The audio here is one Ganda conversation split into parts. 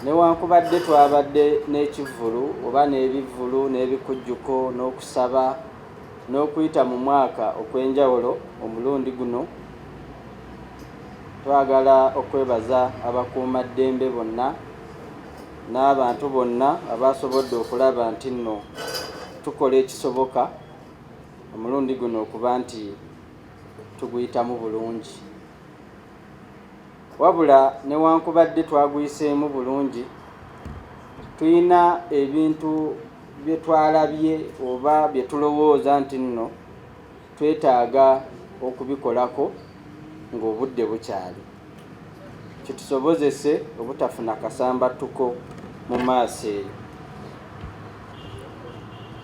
newankubadde twabadde n'ekivvulu oba n'ebivvulu n'ebikujjuko n'okusaba n'okuyita mu mwaka okwenjawulo omulundi guno, twagala okwebaza abakuumaddembe bonna n'abantu bonna abasobodde okulaba nti nno tukola ekisoboka omulundi guno okuba nti tuguyitamu bulungi. Wabula newankubadde twaguyiseemu bulungi, tulina ebintu bye twalabye oba bye tulowooza nti nno twetaaga okubikolako ng'obudde bukyali, kitusobozese obutafuna kasambattuko mu maaso eyo.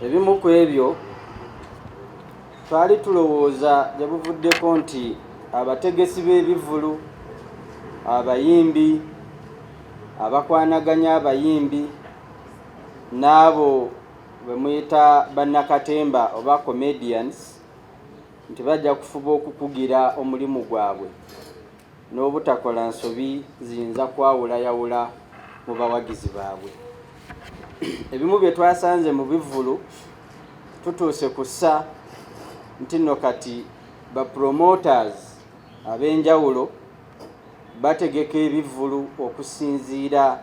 Ebimu ku ebyo twali tulowooza gye buvuddeko nti abategesi b'ebivvulu, abayimbi, abakwanaganya abayimbi, n'abo bwe muyita bannakatemba oba comedians, nti bajja kufuba okukugira omulimu gwabwe n'obutakola nsobi ziyinza kwawulayawula mu bawagizi baabwe. Ebimu bye twasanze mu bivvulu tutuuse kussa nti nno kati ba promoters ab'enjawulo bategeka ebivvulu okusinziira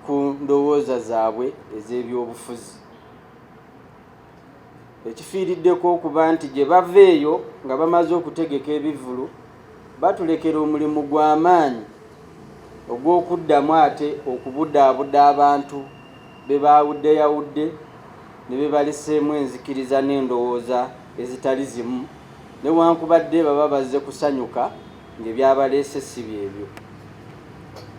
ku ndowooza zaabwe ez'ebyobufuzi, ekifiiriddeko okuba nti gye bava eyo nga bamaze okutegeka ebivvulu batulekera omulimu gw'amaanyi ogw'okuddamu ate okubuddaabuda abantu be baawuddeyawudde ne be baleseemu enzikiriza n'endowooza ezitali zimu, newankubadde baba bazze kusanyuka ng'ebyabaleese si byebyo.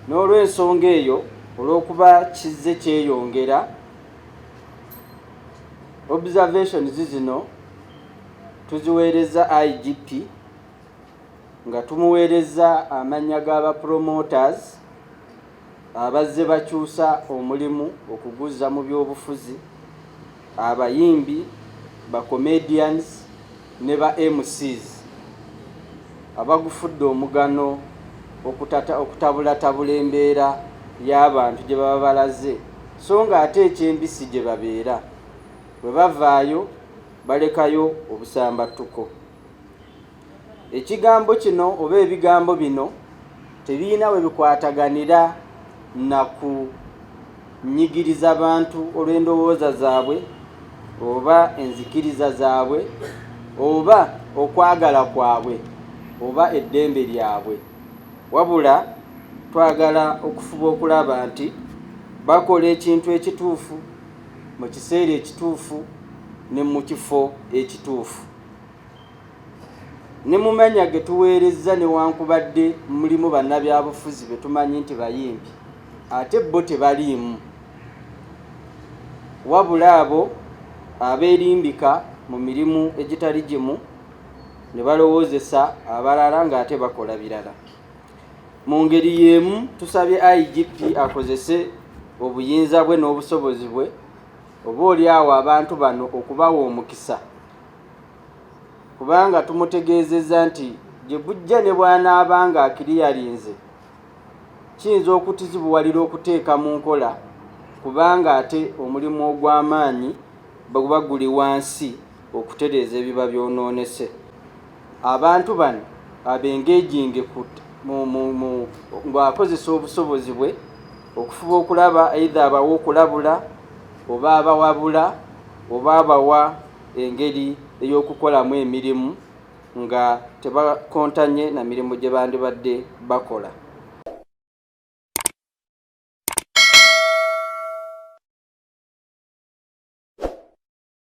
N'olw'ensonga eyo, olw'okuba kizze kyeyongera, observations zino tuziweereza IGP nga tumuweereza amannya g'abapromoters abazze bakyusa omulimu okuguzza mu byobufuzi, abayimbi, ba comedians ne ba MCs abagufudde omugano okutabulatabula embeera y'abantu gye baba balaze, so nga ate ekyembisi gye babeera, bwe bavaayo balekayo obusambattuko. Ekigambo kino oba ebigambo bino tebirina we bikwataganira na kunyigiriza bantu olw'endowooza zaabwe oba enzikiriza zaabwe oba okwagala kwabwe oba eddembe lyabwe, wabula twagala okufuba okulaba nti bakola ekintu ekituufu mu kiseera ekituufu ne mu kifo ekituufu. Ne mu mannya ge tuweerezza newankubadde mulimu bannabyabufuzi be tumanyi nti bayimbi, ate bo tebaliimu, wabula abo abeerimbika mu mirimu egitali gimu ne balowoozesa abalala ng'ate bakola birala. Mu ngeri y'emu tusabye IGP akozese obuyinza bwe n'obusobozi bwe oboolyawo abantu bano okubawa omukisa, kubanga tumutegeezezza nti gye bujja ne bw'anaabanga akiriyalinze kiyinza okutizibuwalira okuteeka mu nkola, kubanga ate omulimu ogw'amaanyi guba guli wansi okutereeza ebiba byonoonese. Abantu bano abengeejinge ng'akozesa obusobozi bwe okufuba okulaba either abawa okulabula oba abawabula oba abawa engeri ey'okukolamu emirimu nga tebakontanye na mirimu gye bandibadde bakola.